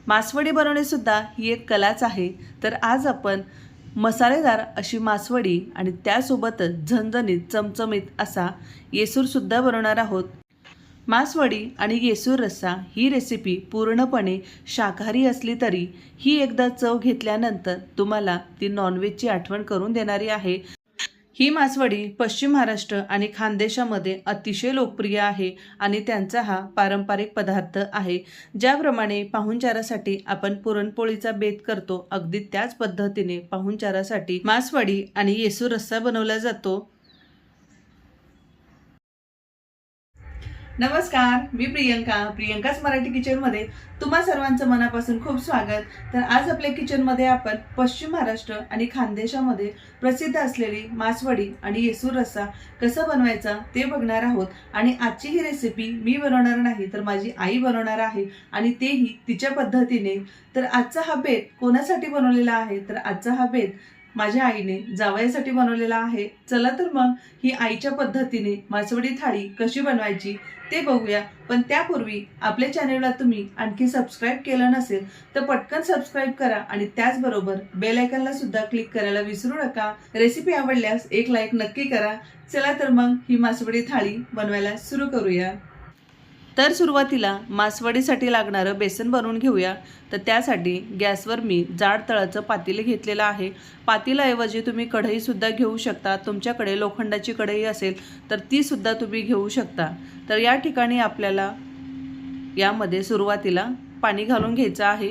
मासवडी बनवणे सुद्धा ही एक कलाच आहे। तर आज आपण मसालेदार अशी मासवडी आणि त्यासोबतच झणझणीत चमचमीत असा येसूर सुद्धा बनवणार आहोत। मासवडी आणि येसूर रस्सा ही रेसिपी पूर्णपणे शाकाहारी असली तरी ही एकदा चव घेतल्यानंतर तुम्हाला ती नॉनव्हेजची आठवण करून देणारी आहे। ही मासवडी पश्चिम महाराष्ट्र आणि खानदेशामध्ये अतिशय लोकप्रिय आहे आणि त्यांचा हा पारंपरिक पदार्थ आहे। ज्याप्रमाणे पाहुणचारासाठी आपण पुरणपोळीचा बेत करतो, अगदी त्याच पद्धतीने पाहुणचारासाठी मासवडी आणि येसूर रस्सा बनवला जातो। नमस्कार, मी प्रियंकाच मराठी किचनमध्ये तुम्हा सर्वांचं मनापासून खूप स्वागत। तर आज आपल्या किचनमध्ये आपण पश्चिम महाराष्ट्र आणि खानदेशामध्ये प्रसिद्ध असलेली मासवडी आणि येसूर रस्सा कसा बनवायचा ते बघणार आहोत। आणि आजची ही रेसिपी मी बनवणार नाही तर माझी आई बनवणार आहे आणि तेही तिच्या पद्धतीने। तर आजचा हा बेत कोणासाठी बनवलेला आहे तर आजचा हा बेत माझ्या आईने जावयासाठी बनवलेला आहे। चला तर मग ही आईच्या पद्धतीने मासवडी थाळी कशी बनवायची ते बघूया। पण त्यापूर्वी आपल्या चॅनलला तुम्ही आणखी सबस्क्राइब केलं नसेल तर पटकन सबस्क्राइब करा आणि त्याचबरोबर बेल आयकॉनला सुद्धा क्लिक करायला विसरू नका। रेसिपी आवडल्यास एक लाईक नक्की करा। चला तर मग ही मासवडी थाळी बनवायला सुरू करूया। तर सुरुवातीला मासवडीसाठी लागणारं बेसन बनवून घेऊया। तर त्यासाठी गॅसवर मी जाड तळाचं पातेलं घेतलेलं आहे। पातेल्याऐवजी तुम्ही कढई सुद्धा घेऊ शकता। तुमच्याकडे लोखंडाची कढई असेल तर ती सुद्धा तुम्ही घेऊ शकता। तर या ठिकाणी आपल्याला यामध्ये सुरुवातीला पाणी घालून घ्यायचं आहे।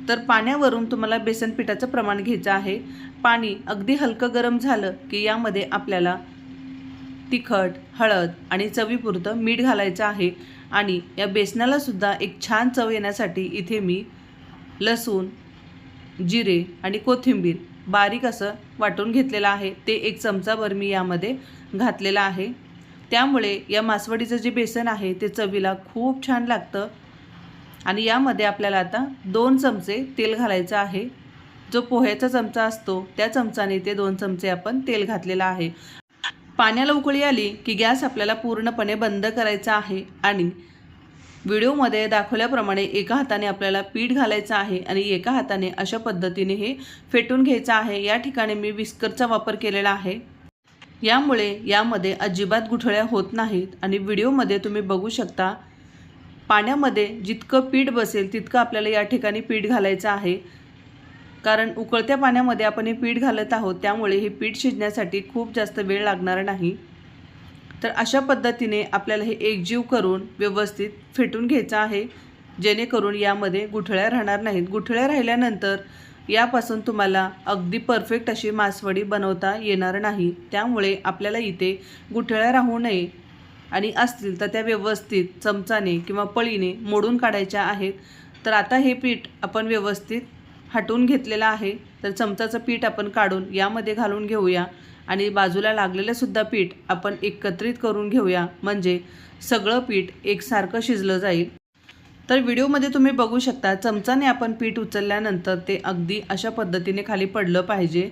तर पाण्यावरून तुम्हाला बेसन पिठाचं प्रमाण घ्यायचं आहे। पाणी अगदी हलकं गरम झालं की यामध्ये आपल्याला तिखट, हळद आणि चवीपुरतं मीठ घालायचं आहे। आणि या बेसनाला सुद्धा एक छान चव येण्यासाठी इथे मी लसूण, जिरे आणि कोथिंबीर बारीक असं वाटून घेतलेलं आहे। ते 1 चमचाभर मी यामध्ये घातलेलं आहे। त्यामुळे या मासवडीचं जे बेसन आहे ते चवीला खूप छान लागतं। आणि यामध्ये आपल्याला आता 2 चमचे तेल घालायचं आहे। जो पोह्याचा चमचा असतो त्या चमचाने ते 2 चमचे आपण तेल घातलेलं आहे। पाण्याला उकळी आली की गॅस आपल्याला पूर्णपणे बंद करायचा आहे आणि व्हिडिओमध्ये दाखवल्याप्रमाणे एका हाताने आपल्याला पीठ घालायचं आहे आणि एका हाताने अशा पद्धतीने हे फेटून घ्यायचं आहे। या ठिकाणी मी विस्करचा वापर केलेला आहे। यामुळे यामध्ये अजिबात गुठळ्या होत नाहीत। आणि व्हिडिओमध्ये तुम्ही बघू शकता पाण्यामध्ये जितकं पीठ बसेल तितकं आपल्याला या ठिकाणी पीठ घालायचं आहे। कारण उकळत्या पाण्यामध्ये आपण हे पीठ घालत आहोत, त्यामुळे हे पीठ शिजण्यासाठी खूप जास्त वेळ लागणार नाही। तर अशा पद्धतीने आपल्याला हे एकजीव करून व्यवस्थित फेटून घ्यायचं आहे, जेणेकरून यामध्ये गुठळ्या राहणार नाहीत। गुठळ्या राहिल्यानंतर यापासून तुम्हाला अगदी परफेक्ट अशी मासवडी बनवता येणार नाही। त्यामुळे आपल्याला इथे गुठळ्या राहू नये आणि असतील तर त्या व्यवस्थित चमचाने किंवा पळीने मोडून काढायच्या आहेत। तर आता हे पीठ आपण व्यवस्थित हटवून घेतलेला आहे। तर चमचाचं पीठ आपण काढून यामध्ये घालून घेऊया आणि बाजूला लागलेलं सुद्धा पीठ आपण एकत्रित करून घेऊया, म्हणजे सगळं पीठ एकसारखं शिजलं जाईल। तर व्हिडिओमध्ये तुम्ही बघू शकता चमचाने आपण पीठ उचलल्यानंतर ते अगदी अशा पद्धतीने खाली पडलं पाहिजे।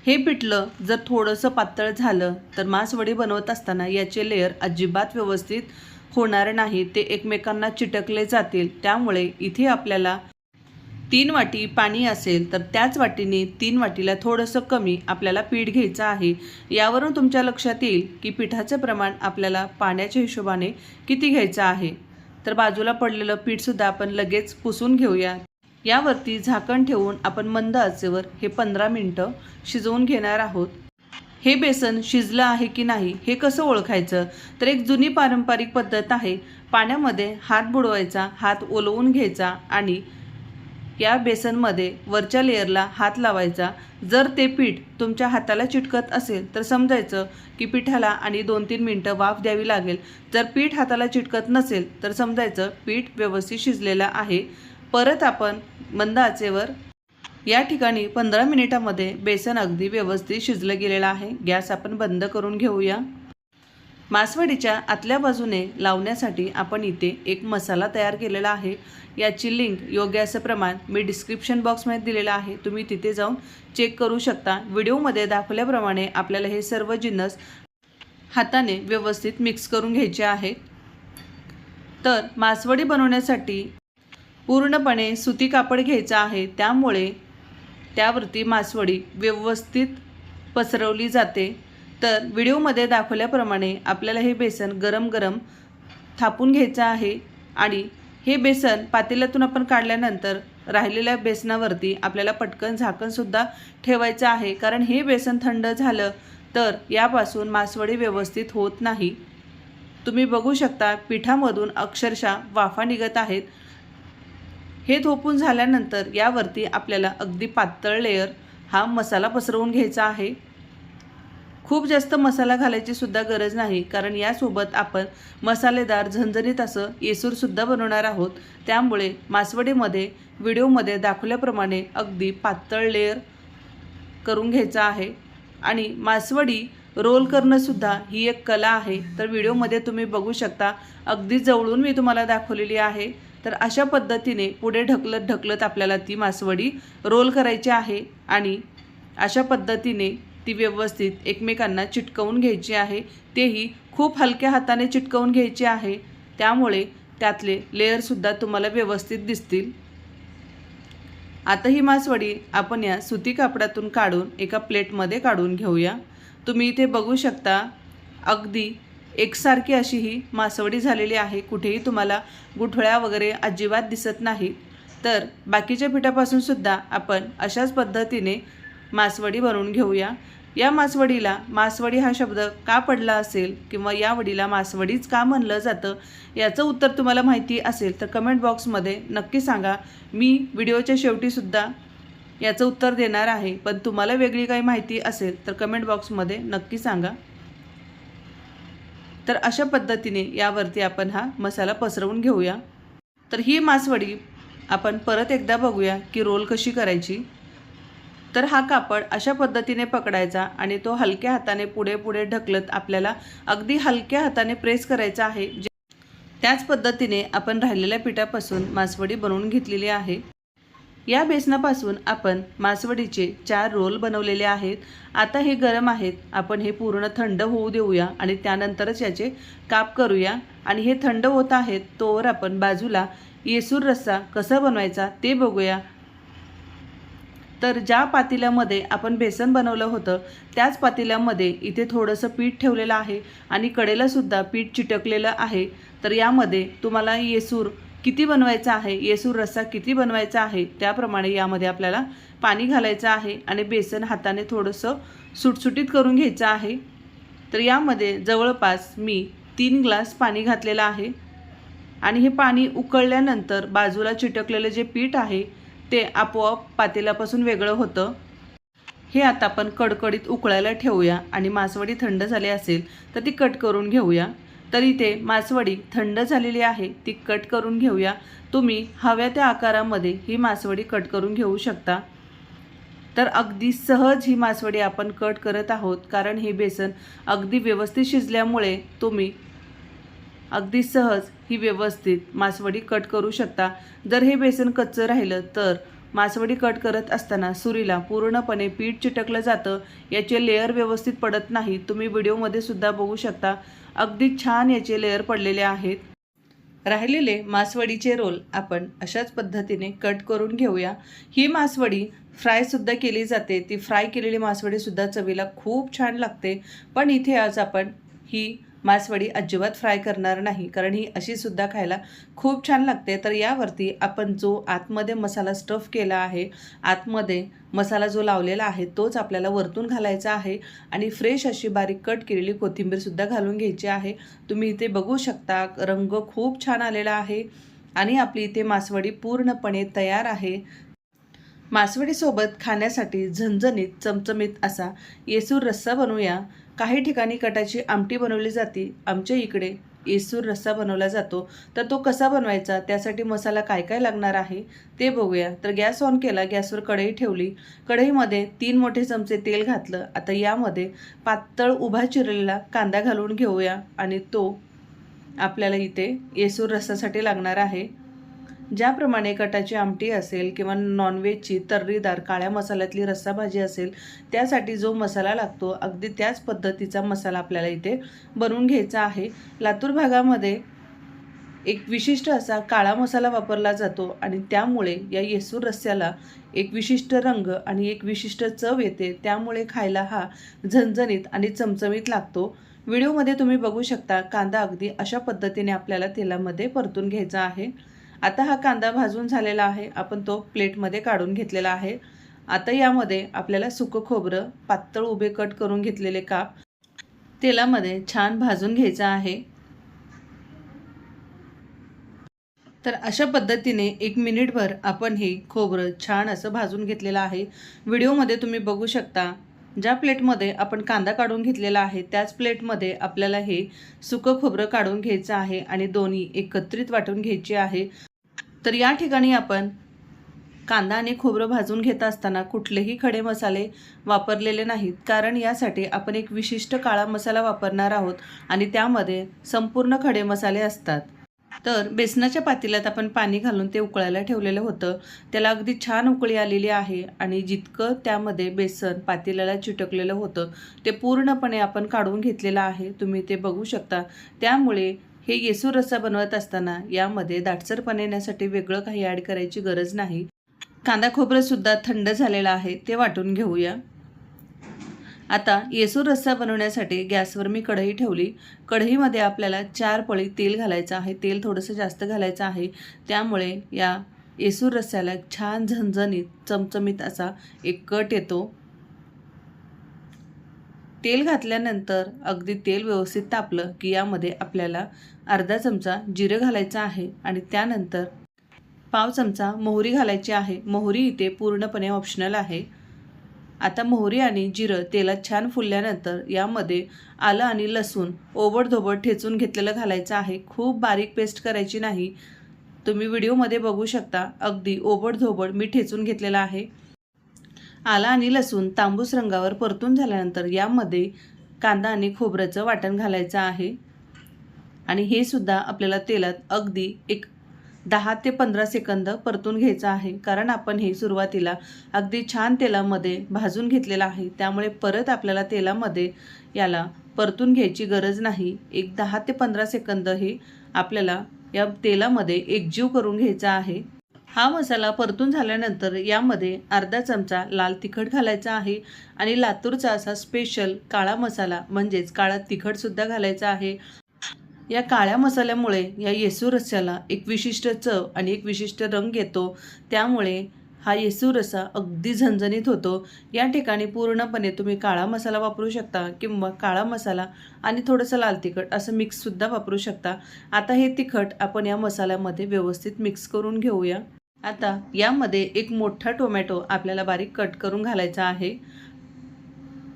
हे पिठलं जर थोडंसं पातळ झालं तर मासवडी बनवत असताना याचे लेयर अजिबात व्यवस्थित होणार नाही, ते एकमेकांना चिटकले जातील। त्यामुळे इथे आपल्याला 3 वाटी पाणी असेल तर त्याच वाटीने 3 वाटीला थोडंसं कमी आपल्याला पीठ घ्यायचं आहे। यावरून तुमच्या लक्षात येईल की पिठाचं प्रमाण आपल्याला पाण्याच्या हिशोबाने किती घ्यायचं आहे। तर बाजूला पडलेलं पीठसुद्धा आपण लगेच पुसून घेऊया। यावरती झाकण ठेवून आपण मंद आचेवर हे 15 मिनिटं शिजवून घेणार आहोत। हे बेसन शिजलं आहे की नाही हे कसं ओळखायचं तर एक जुनी पारंपरिक पद्धत आहे। पाण्यामध्ये हात बुडवायचा, हात ओलवून घ्यायचा आणि या बेसनमध्ये वरच्या लेयरला हात लावायचा। जर ते पीठ तुमच्या हाताला चिटकत असेल तर समजायचं की पिठाला आणि 2-3 मिनिटं वाफ द्यावी लागेल। जर पीठ हाताला चिटकत नसेल तर समजायचं पीठ व्यवस्थित शिजलेलं आहे। परत आपण मंद आचेवर या ठिकाणी 15 मिनिटांमध्ये बेसन अगदी व्यवस्थित शिजलं गेलेलं आहे। गॅस आपण बंद करून घेऊया। मासवडीच्या आतल्या बाजूने लावण्यासाठी आपण इथे एक मसाला तयार केलेला आहे। याची लिंक योग्य असं प्रमाण मी डिस्क्रिप्शन बॉक्समध्ये दिलेला आहे, तुम्ही तिथे जाऊन चेक करू शकता। व्हिडिओमध्ये दाखवल्याप्रमाणे आपल्याला हे सर्व जिन्नस हाताने व्यवस्थित मिक्स करून घ्यायचे आहे। तर मासवडी बनवण्यासाठी पूर्णपणे सुती कापड घ्यायचं आहे, त्यामुळे त्यावरती मासवडी व्यवस्थित पसरवली जाते। तर व्हिडिओमध्ये दाखवल्याप्रमाणे आपल्याला हे बेसन गरम गरम थापून घ्यायचं आहे आणि हे बेसन पातेल्यातून आपण काढल्यानंतर राहिलेल्या बेसनावरती आपल्याला पटकन झाकणसुद्धा ठेवायचं आहे, कारण हे बेसन थंड झालं तर यापासून मासवडी व्यवस्थित होत नाही। तुम्ही बघू शकता पिठामधून अक्षरशः वाफा निघत आहेत। हे थोपून झाल्यानंतर यावरती आपल्याला अगदी पातळ लेयर हा मसाला पसरवून घ्यायचा आहे। खूप जास्त मसाला घालायची सुद्धा गरज नाही, कारण यासोबत आपण मसालेदार झणझणीत असं येसूरसुद्धा बनवणार आहोत, त्यामुळे मासवडीमध्ये व्हिडिओमध्ये दाखवल्याप्रमाणे अगदी पातळ लेयर करून घ्यायचा आहे। आणि मासवडी रोल करणंसुद्धा ही एक कला आहे, तर व्हिडिओमध्ये तुम्ही बघू शकता अगदी जवळून मी तुम्हाला दाखवलेली आहे। तर अशा पद्धतीने पुढे ढकलत आपल्याला ती मासवडी रोल करायची आहे आणि अशा पद्धतीने ती व्यवस्थित एकमेकांना चिटकवून घ्यायची आहे, तेही खूप हलक्या हाताने चिटकवून घ्यायची आहे, त्यामुळे त्यातले लेयरसुद्धा तुम्हाला व्यवस्थित दिसतील। आता ही मासवडी आपण या सुती कापडातून काढून एका प्लेटमध्ये काढून घेऊया। तुम्ही इथे बघू शकता अगदी एकसारखी अशी ही मासवडी झालेली आहे, कुठेही तुम्हाला गुठळ्या वगैरे अजिबात दिसत नाही। तर बाकीच्या पिठापासून सुद्धा आपण अशाच पद्धतीने मासवडी बनवून घेऊया। या मासवडीला मासवडी हा शब्द का पडला असेल किंवा या वडीला मासवडीच का म्हणलं जातं, याचं उत्तर तुम्हाला माहिती असेल तर कमेंट बॉक्समध्ये नक्की सांगा। मी व्हिडिओच्या शेवटीसुद्धा याचं उत्तर देणार आहे, पण तुम्हाला वेगळी काही माहिती असेल तर कमेंट बॉक्समध्ये नक्की सांगा। तर अशा पद्धतीने यावरती आपण हा मसाला पसरवून घेऊया। तर ही मासवडी आपण परत एकदा बघूया की रोल कशी करायची। तर हा कापड अशा पद्धतीने पकडायचा आणि तो हलक्या हाताने पुढे पुढे ढकलत आपल्याला अगदी हलक्या हाताने प्रेस करायचा आहे। त्याच पद्धतीने आपण राहिलेल्या पिठापासून मासवडी बनवून घेतलेली आहे। या बेसनापासून आपण मासवडीचे 4 रोल बनवलेले आहेत। आता हे गरम आहेत, आपण हे पूर्ण थंड होऊ देऊया आणि त्यानंतरच याचे काप करूया। आणि हे थंड होत आहेत तोवर आपण बाजूला येसूर रस्सा कसा बनवायचा ते बघूया। तर ज्या पातेल्यामध्ये आपण बेसन बनवलं होतं त्याच पातेल्यामध्ये इथे थोडंसं पीठ ठेवलेलं आहे आणि कडेला सुद्धा पीठ चिटकलेलं आहे। तर यामध्ये तुम्हाला येसूर किती बनवायचा आहे, येसूर रस्सा किती बनवायचा आहे, त्याप्रमाणे यामध्ये आपल्याला पाणी घालायचं आहे आणि बेसन हाताने थोडंसं सुटसुटीत करून घ्यायचं आहे। तर यामध्ये जवळपास मी 3 ग्लास पाणी घातलेलं आहे आणि हे पाणी उकळल्यानंतर बाजूला चिटकलेलं जे पीठ आहे ते आपोआप पातेल्यापासून वेगळं होतं। हे आता आपण कडकडीत उकळायला ठेवूया आणि मासवडी थंड झाली असेल तर ती कट करून घेऊया। तर इथे मासवडी थंड झालेली आहे, ती कट करून घेऊया। तुम्ही हव्या त्या आकारामध्ये ही मासवडी कट करून घेऊ शकता। तर अगदी सहज ही मासवडी आपण कट करत आहोत, कारण हे बेसन अगदी व्यवस्थित शिजल्यामुळे तुम्ही अगदी सहज ही व्यवस्थित मासवडी कट करू शकता। जर हे बेसन कच्चं राहिलं तर मासवडी कट करत असताना सुरीला पूर्णपणे पीठ चिटकलं जातं, याचे लेयर व्यवस्थित पडत नाही। तुम्ही व्हिडिओमध्ये सुद्धा बघू शकता अगदी छान याचे लेयर पडलेले आहेत। राहिलेले मासवडीचे रोल आपण अशाच पद्धतीने कट करून घेऊया। ही मासवडी फ्रायसुद्धा केली जाते, ती फ्राय केलेली मासवडीसुद्धा चवीला खूप छान लागते। पण इथे आज आपण ही मासवडी अजिबात फ्राय करणार नाही, कारण ही अशीसुद्धा खायला खूप छान लागते। तर यावरती आपण जो आतमध्ये मसाला स्टफ केला आहे, आतमध्ये मसाला जो लावलेला आहे तोच आपल्याला वरतून घालायचा आहे आणि फ्रेश अशी बारीक कट केलेली कोथिंबीरसुद्धा घालून घ्यायची आहे। तुम्ही इथे बघू शकता रंग खूप छान आलेला आहे आणि आपली इथे मासवडी पूर्णपणे तयार आहे। मासवडीसोबत खाण्यासाठी झणझणीत चमचमीत असा येसूर रस्सा बनवूया। काही ठिकाणी कटाची आमटी बनवली जाते, आमच्या इकडे येसूर रस्सा बनवला जातो। तर तो कसा बनवायचा, त्यासाठी मसाला काय काय लागणार आहे ते बघूया। तर गॅस ऑन केला, गॅसवर कढई ठेवली, कढईमध्ये 3 मोठे चमचे तेल घातलं। आता यामध्ये पातळ उभा चिरलेला कांदा घालून घेऊया आणि तो आपल्याला इथे येसूर रस्सासाठी लागणार आहे। ज्याप्रमाणे कटाची आमटी असेल किंवा नॉनव्हेजची तर्रीदार काळ्या मसाल्यातली रस्सा भाजी असेल त्यासाठी जो मसाला लागतो अगदी त्याच पद्धतीचा मसाला आपल्याला इथे बनवून घ्यायचा आहे। लातूर भागामध्ये एक विशिष्ट असा काळा मसाला वापरला जातो आणि त्यामुळे या येसूर रस्स्याला एक विशिष्ट रंग आणि एक विशिष्ट चव येते, त्यामुळे खायला हा झणझणीत आणि चमचमीत लागतो। व्हिडिओमध्ये तुम्ही बघू शकता कांदा अगदी अशा पद्धतीने आपल्याला तेलामध्ये परतून घ्यायचा आहे। आता हा कांदा भाजून झालेला आहे, आपण तो प्लेटमध्ये काढून घेतलेला आहे। आता यामध्ये आपल्याला सुकं खोबरं पातळ उभे कट करून घेतलेले काप तेलामध्ये छान भाजून घ्यायचं आहे। तर अशा पद्धतीने 1 मिनिटभर आपण हे खोबरं छान असं भाजून घेतलेलं आहे। व्हिडिओमध्ये तुम्ही बघू शकता ज्या प्लेटमध्ये आपण कांदा काढून घेतलेला आहे त्याच प्लेटमध्ये आपल्याला हे सुकं खोबरं काढून घ्यायचं आहे आणि दोन्ही एकत्रित वाटून घ्यायचे आहे। तर या ठिकाणी आपण कांदा आणि खोबरं भाजून घेत असताना कुठलेही खडे मसाले वापरलेले नाहीत, कारण यासाठी आपण एक विशिष्ट काळा मसाला वापरणार आहोत आणि त्यामध्ये संपूर्ण खडे मसाले असतात। तर बेसनाच्या पातेल्यात आपण पाणी घालून ते उकळायला ठेवलेलं होतं, त्याला अगदी छान उकळी आलेली आहे आणि जितकं त्यामध्ये बेसन पातेल्याला चिटकलेलं होतं ते पूर्णपणे आपण काढून घेतलेलं आहे, तुम्ही ते बघू शकता। त्यामुळे हे येसूर रस्सा बनवत असताना यामध्ये दाटसरपणा येण्यासाठी वेगळं काही ॲड करायची गरज नाही। कांदा खोबरं सुद्धा थंड झालेलं आहे, ते वाटून घेऊया। आता येसूर रस्सा बनवण्यासाठी गॅसवर मी कढई ठेवली। कढईमध्ये आपल्याला 4 पळी तेल घालायचं आहे, तेल थोडंसं जास्त घालायचं आहे, त्यामुळे या येसूर रस्स्याला छान झणझणीत चमचमीत असा एक कट येतो। तेल घातल्यानंतर अगदी तेल व्यवस्थित तापलं की यामध्ये आपल्याला अर्धा चमचा जिरं घालायचं आहे आणि त्यानंतर पाव चमचा मोहरी घालायची आहे। मोहरी इथे पूर्णपणे ऑप्शनल आहे। आता मोहरी आणि जिरं तेलात छान फुलल्यानंतर यामध्ये आलं आणि लसूण ओबडधोबड ठेचून घेतलेलं घालायचं आहे, खूप बारीक पेस्ट करायची नाही। तुम्ही व्हिडिओमध्ये बघू शकता अगदी ओबडधोबड मी ठेचून घेतलेलं आहे। आलं आणि लसूण तांबूस रंगावर परतून झाल्यानंतर यामध्ये कांदा आणि खोबऱ्याचं वाटण घालायचं आहे आणि हे सुद्धा आपल्याला तेलात अगदी एक 10 ते 15 सेकंद परतून घ्यायचं आहे, कारण आपण हे सुरुवातीला अगदी छान तेलामध्ये भाजून घेतलेलं आहे, त्यामुळे परत आपल्याला तेलामध्ये याला परतून घ्यायची गरज नाही। एक 10 ते 15 सेकंद हे आपल्याला या तेलामध्ये एकजीव करून घ्यायचा आहे। हा मसाला परतून झाल्यानंतर यामध्ये अर्धा चमचा लाल तिखट घालायचा आहे आणि लातूरचा असा स्पेशल काळा मसाला म्हणजेच काळा तिखटसुद्धा घालायचा आहे। या काळ्या मसाल्यामुळे या येसूर रस्स्याला एक विशिष्ट चव आणि एक विशिष्ट रंग येतो, त्यामुळे हा येसूर रस्सा अगदी झणझणीत होतो। या ठिकाणी पूर्णपणे तुम्ही काळा मसाला वापरू शकता किंवा काळा मसाला आणि थोडंसं लाल तिखट असं मिक्ससुद्धा वापरू शकता। आता हे तिखट आपण या मसाल्यामध्ये व्यवस्थित मिक्स करून घेऊया। आता यामध्ये एक मोठा टोमॅटो आपल्याला बारीक कट करून घालायचा आहे।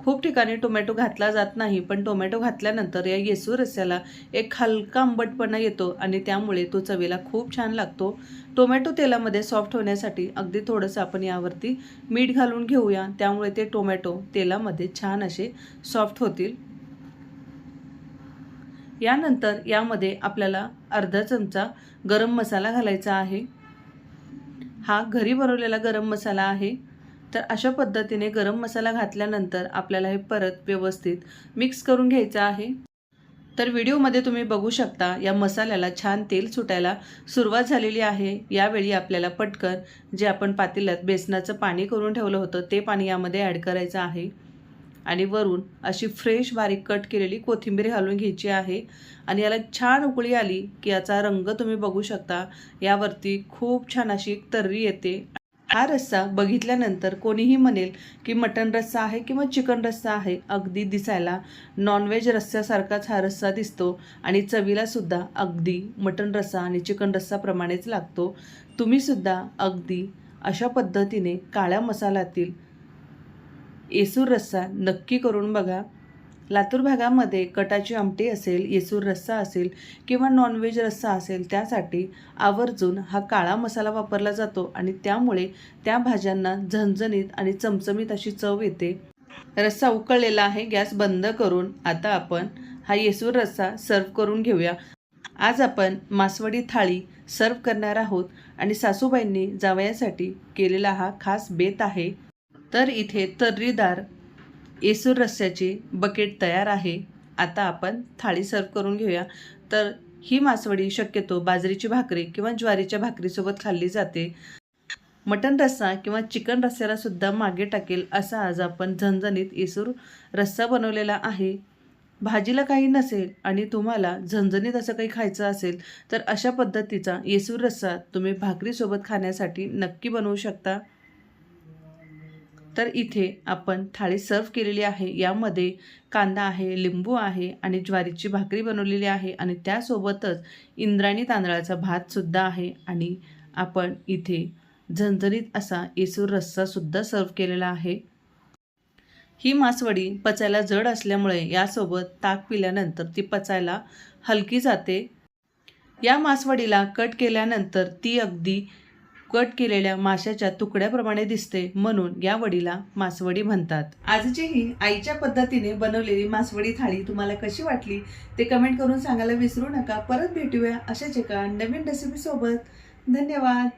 खूप ठिकाणी टोमॅटो घातला जात नाही, पण टोमॅटो घातल्यानंतर या येसूर रस्स्याला एक हलका आंबटपणा येतो आणि त्यामुळे तो चवीला खूप छान लागतो। टोमॅटो तेलामध्ये सॉफ्ट होण्यासाठी अगदी थोडंसं आपण यावरती मीठ घालून घेऊया, त्यामुळे ते टोमॅटो तेलामध्ये छान असे सॉफ्ट होतील। यानंतर यामध्ये आपल्याला अर्धा चमचा गरम मसाला घालायचा आहे। हा घरी बनवलेला गरम मसाला आहे। तर अशा पद्धतीने गरम मसाला घातल्यानंतर आपल्याला हे परत व्यवस्थित मिक्स करून घ्यायचं आहे। तर व्हिडिओमध्ये तुम्ही बघू शकता या मसाल्याला छान तेल सुटायला सुरुवात झालेली आहे। यावेळी आपल्याला पटकन जे आपण पातेल्यात बेसनाचं पाणी करून ठेवलं होतं ते पाणी यामध्ये ॲड करायचं आहे आणि वरून अशी फ्रेश बारीक कट केलेली कोथिंबीर घालून घ्यायची आहे आणि याला छान उकळी आली की याचा रंग तुम्ही बघू शकता, यावरती खूप छान अशी एक तर्री येते। हा रस्सा बघितल्यानंतर कोणीही म्हणेल की मटण रस्सा आहे किंवा चिकन रस्सा आहे, अगदी दिसायला नॉनव्हेज रस्स्यासारखाच हा रस्सा दिसतो आणि चवीला सुद्धा अगदी मटण रस्सा आणि चिकन रस्साप्रमाणेच लागतो। तुम्हीसुद्धा अगदी अशा पद्धतीने काळ्या मसाल्यातील येसूर रस्सा नक्की करून बघा। लातूर भागामध्ये कटाची आमटी असेल, येसूर रस्सा असेल किंवा नॉनव्हेज रस्सा असेल त्यासाठी आवर्जून हा काळा मसाला वापरला जातो आणि त्यामुळे त्या भाज्यांना झणझणीत आणि चमचमीत अशी चव येते। रस्सा उकळलेला आहे, गॅस बंद करून आता आपण हा येसूर रस्सा सर्व करून घेऊया। आज आपण मासवडी थाळी सर्व करणार आहोत आणि सासूबाईंनी जावयासाठी केलेला हा खास बेत आहे। तर इथे तर्रीदार येसूर रस्स्याची बकेट तयार आहे। आता आपण थाळी सर्व करून घेऊया। तर ही मासवडी शक्यतो बाजरीची भाकरी किंवा ज्वारीच्या भाकरीसोबत खाल्ली जाते। मटन रस्सा किंवा चिकन रस्स्याला सुद्धा मागे टाकेल असा आज आपण झणझणीत येसूर रस्सा बनवलेला आहे। भाजीला काही नसेल आणि तुम्हाला झणझणीत असं काही खायचं असेल तर अशा पद्धतीचा येसूर रस्सा तुम्ही भाकरीसोबत खाण्यासाठी नक्की बनवू शकता। तर इथे आपण थाळी सर्व केलेली आहे। यामध्ये कांदा आहे, लिंबू आहे आणि ज्वारीची भाकरी बनवलेली आहे आणि त्यासोबतच इंद्रायणी तांदळाचा भात सुद्धा आहे आणि आपण इथे झणझणीत असा येसूर रस्सा सुद्धा सर्व केलेला आहे। ही मासवडी पचायला जड असल्यामुळे यासोबत ताक पिल्यानंतर ती पचायला हलकी जाते। या मासवडीला कट केल्यानंतर ती अगदी कट केलेल्या माशाच्या तुकड्याप्रमाणे दिसते, म्हणून या वडीला मासवडी म्हणतात। आजची ही आईच्या पद्धतीने बनवलेली मासवडी थाळी तुम्हाला कशी वाटली ते कमेंट करून सांगायला विसरू नका। परत भेटूया अशाच एका नवीन रेसिपी सोबत। धन्यवाद।